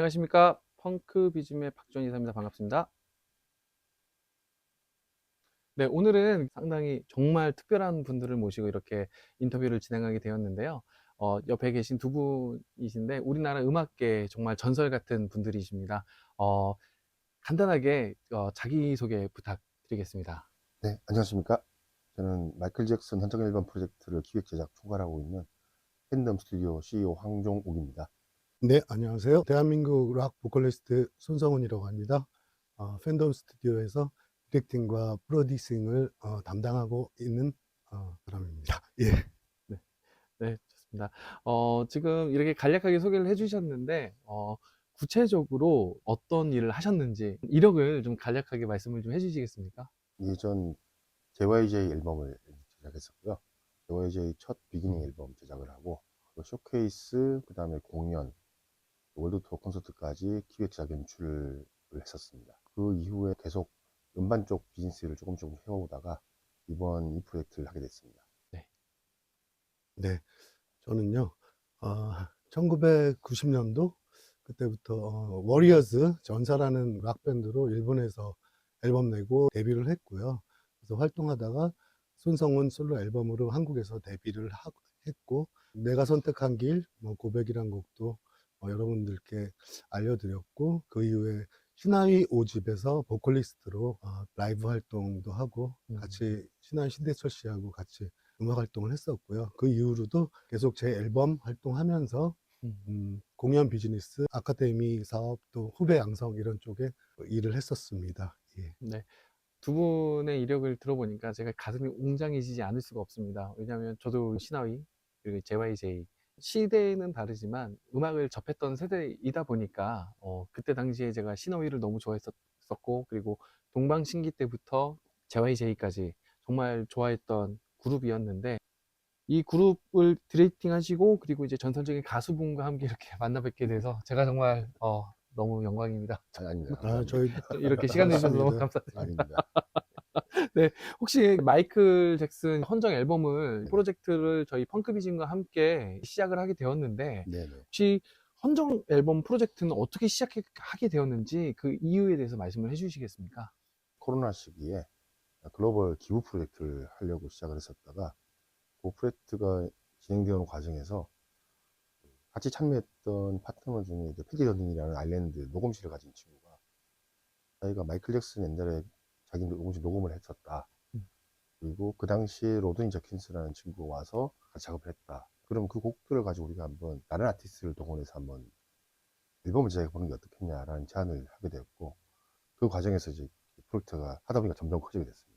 안녕하십니까. 펑크 비즘의 박준희 이사입니다. 반갑습니다. 네, 오늘은 상당히 정말 특별한 분들을 모시고 이렇게 인터뷰를 진행하게 되었는데요. 옆에 계신 두 분이신데 우리나라 음악계 정말 전설 같은 분들이십니다. 어, 간단하게 자기소개 부탁드리겠습니다. 네, 안녕하십니까. 저는 마이클 잭슨 헌정 앨범 프로젝트를 기획 제작 총괄하고 있는 팬덤 스튜디오 CEO 황종욱입니다. 네, 안녕하세요. 대한민국 락 보컬리스트 손성훈이라고 합니다. 팬덤 스튜디오에서 디렉팅과 프로듀싱을 담당하고 있는 사람입니다. 예. 네, 네, 좋습니다. 지금 이렇게 간략하게 소개를 해주셨는데, 구체적으로 어떤 일을 하셨는지 이력을 좀 간략하게 말씀을 좀 해주시겠습니까? 예전 JYJ 앨범을 제작했었고요. JYJ 첫 비기닝 음. 앨범 제작을 하고 또 쇼케이스, 그 다음에 공연, 월드 투어 콘서트까지 기획 제작 연출을 했었습니다. 그 이후에 계속 음반 쪽 비즈니스를 조금 해오다가 이번 이 프로젝트를 하게 됐습니다. 네. 네, 저는요, 1990년도 그때부터 워리어즈 전사라는 락 밴드로 일본에서 앨범 내고 데뷔를 했고요. 그래서 활동하다가 손성훈 솔로 앨범으로 한국에서 데뷔를 했고, 내가 선택한 길, 고백이란 곡도 여러분들께 알려드렸고, 그 이후에 신하위 5집에서 보컬리스트로 라이브 활동도 하고, 같이 신하위 신대철 씨하고 같이 음악 활동을 했었고요. 그 이후로도 계속 제 앨범 활동하면서 공연 비즈니스, 아카데미 사업, 또 후배 양성 이런 쪽에 일을 했었습니다. 예. 네. 두 분의 이력을 들어보니까 제가 가슴이 웅장해지지 않을 수가 없습니다. 왜냐하면 저도 신화위, 그리고 JYJ, 시대는 다르지만 음악을 접했던 세대이다 보니까 그때 당시에 제가 신화위를 너무 좋아했었고, 그리고 동방신기 때부터 JYJ까지 정말 좋아했던 그룹이었는데, 이 그룹을 디렉팅 하시고 그리고 이제 전설적인 가수분과 함께 이렇게 만나 뵙게 돼서 제가 정말 너무 영광입니다. 아닙니다. 저희 감사합니다. 이렇게 시간 내주셔서 너무 반갑습니다. 감사드립니다. 아닙니다. 네, 혹시 마이클 잭슨 헌정 앨범을 네. 프로젝트를 저희 펑크비즘과 함께 시작을 하게 되었는데, 네네. 혹시 헌정 앨범 프로젝트는 어떻게 시작하게 되었는지 그 이유에 대해서 말씀을 해주시겠습니까? 코로나 시기에 글로벌 기부 프로젝트를 하려고 시작을 했었다가 그 프로젝트가 진행되는 과정에서 같이 참여했던 파트너 중에 이제 패디 더닝이라는 아일랜드 녹음실을 가진 친구가 자기가 마이클 잭슨 옛날에 자기 녹음실 녹음을 했었다. 음. 그리고 그 당시에 로드니 저킨스라는 친구가 와서 같이 작업을 했다. 그럼 그 곡들을 가지고 우리가 한번 다른 아티스트를 동원해서 한번 앨범을 제작해 보는 게 어떻겠냐라는 제안을 하게 되었고, 그 과정에서 이제 프로젝트가 하다 보니까 점점 커지게 됐습니다.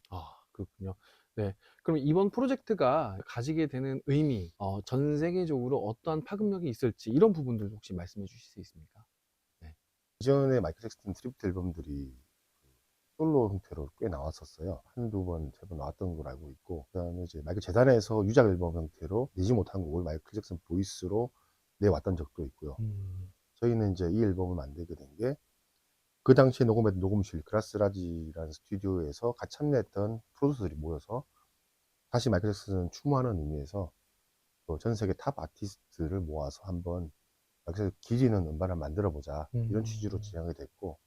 그렇군요. 네. 그럼 이번 프로젝트가 가지게 되는 의미, 전 세계적으로 어떠한 파급력이 있을지 이런 부분들 혹시 말씀해 주실 수 있습니까? 네. 이전에 마이클 잭슨 트리뷰트 앨범들이 솔로 형태로 꽤 나왔었어요. 한두 번, 세 번 나왔던 걸 알고 있고, 그 다음에 이제 마이클 재단에서 유작 앨범 형태로 내지 못한 곡을 마이클 잭슨 보이스로 내왔던 적도 있고요. 저희는 이제 이 앨범을 만들게 된 게 그 당시에 녹음했던 녹음실 그라스라지라는 스튜디오에서 같이 참여했던 프로듀서들이 모여서 다시 마이클 잭슨을 추모하는 의미에서 전 세계 탑 아티스트를 모아서 한번 마이클 잭슨 기리는 음반을 만들어 보자, 이런 취지로 진행이 됐고,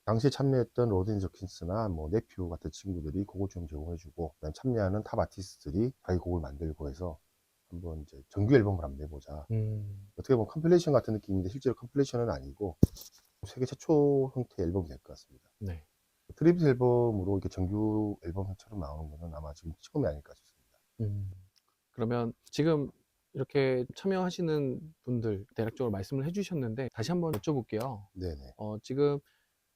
당시에 참여했던 로드니 저킨스나 뭐 네퓨 같은 친구들이 곡을 좀 제공해주고, 그다음 참여하는 탑 아티스트들이 자기 곡을 만들고 해서 한번 이제 정규 앨범을 한번 내보자. 어떻게 보면 컴필레이션 같은 느낌인데 실제로 컴필레이션은 아니고 세계 최초 형태의 앨범이 될 것 같습니다. 네. 트리뷰트 앨범으로 이렇게 정규 앨범처럼 나오는 거는 아마 지금 처음이 아닐까 싶습니다. 그러면 지금 이렇게 참여하시는 분들 대략적으로 말씀을 해주셨는데 다시 한번 여쭤볼게요. 네네. 지금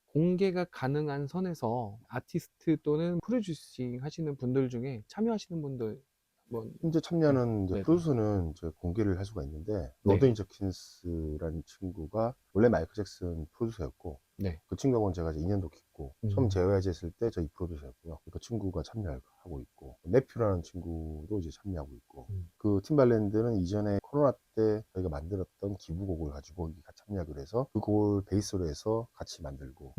공개가 가능한 선에서 아티스트 또는 프로듀싱 하시는 분들 중에 참여하시는 분들 한번. 현재 네, 참여하는 이제 네, 프로듀서는 이제 공개를 할 수가 있는데, 네, 로드니 저킨스라는 친구가 원래 마이클 잭슨 프로듀서였고, 네. 그 친구하고는 제가 이제 인연도 깊고, 처음 제어야지 했을 때 저희 프로듀서였고요. 그 친구가 참여하고 있고, 네퓨라는 친구도 이제 참여하고 있고, 그 팀발랜드는 이전에 코로나 때 저희가 만들었던 기부곡을 가지고 같이 참여하기로 해서 그 곡을 베이스로 해서 같이 만들고,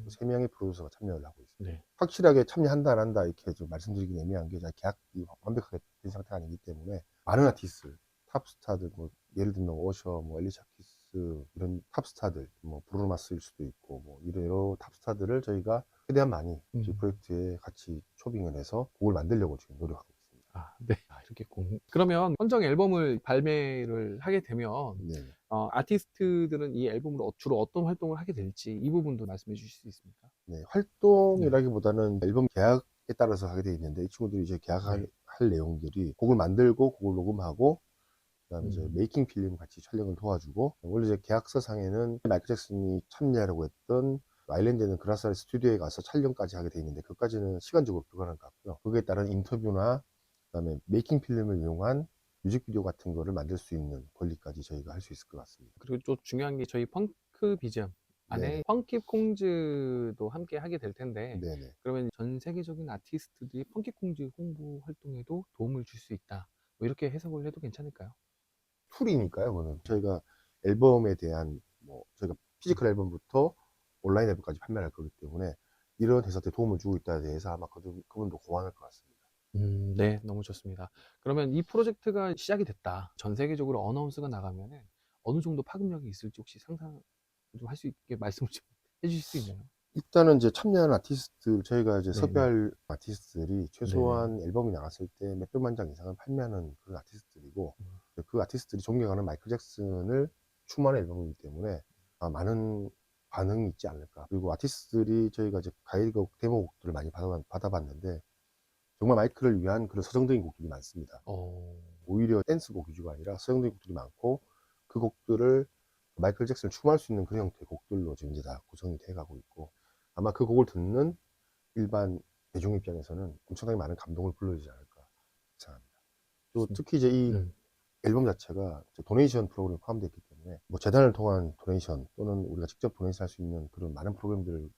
세 명의 프로듀서가 참여를 하고 있습니다. 네. 확실하게 참여한다 안 한다 이렇게 좀 말씀드리기 애매한 게, 계약이 완벽하게 된 상태가 아니기 때문에 많은 아티스트, 탑스타들, 뭐 예를 들면 오셔, 뭐 엘리샤 키스, 빅뱅크 이런 탑스타들, 뭐 브루노 마스일 수도 있고 뭐 이런 여러 탑스타들을 저희가 최대한 많이 저희 프로젝트에 같이 초빙을 해서 곡을 만들려고 지금 노력하고 있습니다. 아, 네. 이렇게 그러면 헌정 앨범을 발매를 하게 되면 네. 아티스트들은 이 앨범으로 주로 어떤 활동을 하게 될지 이 부분도 말씀해 주실 수 있습니까? 네, 활동이라기보다는 앨범 계약에 따라서 하게 돼 있는데 이 친구들이 이제 계약할 내용들이 곡을 만들고 곡을 녹음하고 그다음에 이제 메이킹 필름 같이 촬영을 도와주고 원래 이제 계약서상에는 마이클 잭슨이 참여하려고 했던 아일랜드에는 그라스리 스튜디오에 가서 촬영까지 하게 돼 있는데 그까지는 시간적으로 불가능할 것 같고요. 거기에 따른 인터뷰나 그다음에 메이킹 필름을 이용한 뮤직비디오 같은 거를 만들 수 있는 권리까지 저희가 할 수 있을 것 같습니다. 그리고 또 중요한 게 저희 펑크 비전 안에 네네. 펑키 콩즈도 함께 하게 될 텐데 네네. 그러면 전 세계적인 아티스트들이 펑키 콩즈 홍보 활동에도 도움을 줄 수 있다. 뭐 이렇게 해석을 해도 괜찮을까요? 툴이니까요, 그거는. 저희가 앨범에 대한 뭐 저희가 피지컬 앨범부터 온라인 앨범까지 판매를 할 거기 때문에 이런 회사한테 도움을 주고 있다에 대해서 아마 그분도 고마울 것 같습니다. 네, 너무 좋습니다. 그러면 이 프로젝트가 시작이 됐다. 전 세계적으로 어나운스가 나가면은 어느 정도 파급력이 있을지 혹시 상상 좀 할 수 있게 말씀을 좀 해주실 수 있나요? 일단은 이제 참여하는 아티스트, 저희가 이제 네네. 섭외할 아티스트들이 네네. 최소한 앨범이 나갔을 때 몇백만 장 이상을 판매하는 그런 아티스트들이고 그 아티스트들이 존경하는 마이클 잭슨을 추모하는 앨범이기 때문에 많은 반응이 있지 않을까. 그리고 아티스트들이 저희가 이제 가이드곡, 데모곡들을 많이 받아봤는데 정말 마이클을 위한 그런 서정적인 곡들이 많습니다. 오히려 댄스곡 위주가 아니라 서정적인 곡들이 많고 그 곡들을 마이클 잭슨을 추모할 수 있는 그런 형태의 곡들로 지금 이제 다 구성이 돼 가고 있고 아마 그 곡을 듣는 일반 대중 입장에서는 엄청나게 많은 감동을 불러주지 않을까 생각합니다. 또 특히 이제 이 앨범 자체가 도네이션 프로그램이 포함되어 있기 때문에 뭐 재단을 통한 도네이션 또는 우리가 직접 도네이션 할 수 있는 그런 많은 프로그램들을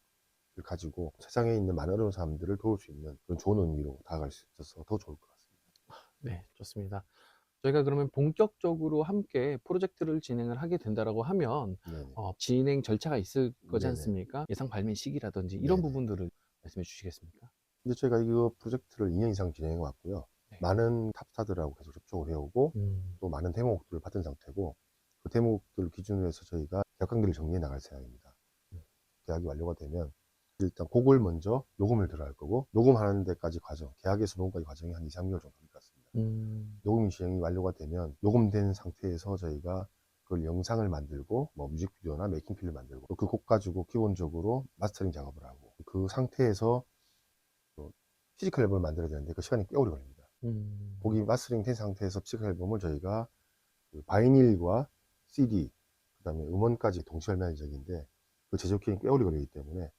가지고 세상에 있는 많은 어려운 사람들을 도울 수 있는 그런 좋은 의미로 다가갈 수 있어서 더 좋을 것 같습니다. 네, 좋습니다. 저희가 그러면 본격적으로 함께 프로젝트를 진행을 하게 된다라고 하면 네네. 진행 절차가 있을 거지 네네. 않습니까? 예상 발매 시기라든지 이런 네네. 부분들을 말씀해 주시겠습니까? 이제 저희가 이거 프로젝트를 2년 이상 진행해 왔고요. 네. 많은 탑스타들하고 계속 접촉을 해오고 또 많은 데모곡들을 받은 상태고 그 데모곡들을 기준으로 해서 저희가 계약 관계를 정리해 나갈 생각입니다. 계약이 완료가 되면 일단 곡을 먼저 녹음을 들어갈 거고 녹음하는 데까지 과정, 계약에서 녹음까지 과정이 한 2, 3개월 정도 될 것 같습니다. 녹음 시행이 완료가 되면 녹음된 상태에서 저희가 그걸 영상을 만들고 뭐 뮤직비디오나 메이킹 필을 만들고 또 그 곡 가지고 기본적으로 마스터링 작업을 하고 그 상태에서 피지컬 앨범을 만들어야 되는데 그 시간이 꽤 오래 걸립니다. 곡이 마스터링 된 상태에서 피지컬 앨범을 저희가 그 바이닐과 CD 그다음에 음원까지 동시 발매할 예정인데 그 제작 기간이 꽤 오래 걸리기 때문에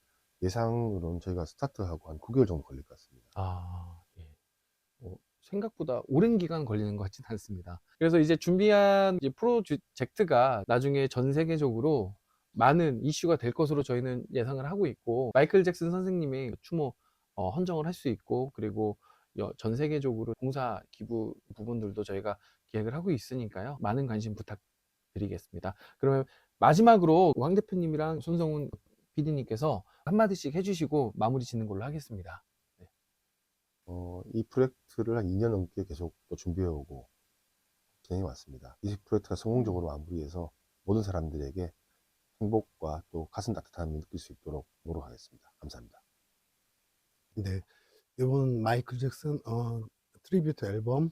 예상으로는 저희가 스타트하고 한 9개월 정도 걸릴 것 같습니다. 예. 생각보다 오랜 기간 걸리는 것 같진 않습니다. 그래서 이제 준비한 프로젝트가 나중에 전 세계적으로 많은 이슈가 될 것으로 저희는 예상을 하고 있고 마이클 잭슨 선생님의 추모 헌정을 할 수 있고 그리고 전 세계적으로 봉사 기부 부분들도 저희가 기획을 하고 있으니까요. 많은 관심 부탁드리겠습니다. 그러면 마지막으로 황 대표님이랑 손성훈 PD님께서 한마디씩 해주시고 마무리 짓는 걸로 하겠습니다. 이 프로젝트를 한 2년 넘게 계속 또 준비해오고 진행해 왔습니다. 이 프로젝트가 성공적으로 마무리해서 모든 사람들에게 행복과 또 가슴 따뜻함을 느낄 수 있도록 노력하겠습니다. 감사합니다. 네, 이번 마이클 잭슨 트리뷰트 앨범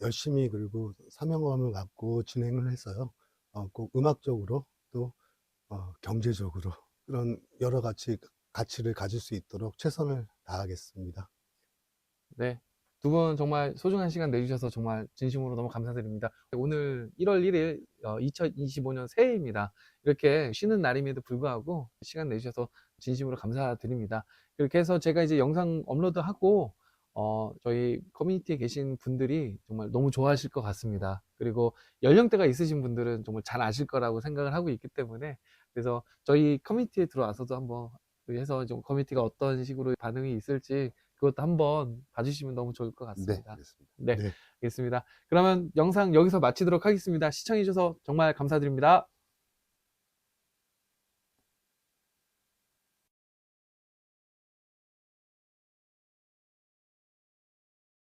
열심히 그리고 사명감을 갖고 진행을 해서요. 꼭 음악적으로 또 경제적으로 그런 여러 가지 가치를 가질 수 있도록 최선을 다하겠습니다. 네. 두 분 정말 소중한 시간 내주셔서 정말 진심으로 너무 감사드립니다. 오늘 1월 1일 2025년 새해입니다. 이렇게 쉬는 날임에도 불구하고 시간 내주셔서 진심으로 감사드립니다. 그렇게 해서 제가 이제 영상 업로드하고 저희 커뮤니티에 계신 분들이 정말 너무 좋아하실 것 같습니다. 그리고 연령대가 있으신 분들은 정말 잘 아실 거라고 생각을 하고 있기 때문에 그래서 저희 커뮤니티에 들어와서도 한번 해서 좀 커뮤니티가 어떤 식으로 반응이 있을지 그것도 한번 봐주시면 너무 좋을 것 네, 같습니다. 알겠습니다. 네, 네. 알겠습니다. 그러면 영상 여기서 마치도록 하겠습니다. 시청해주셔서 정말 감사드립니다.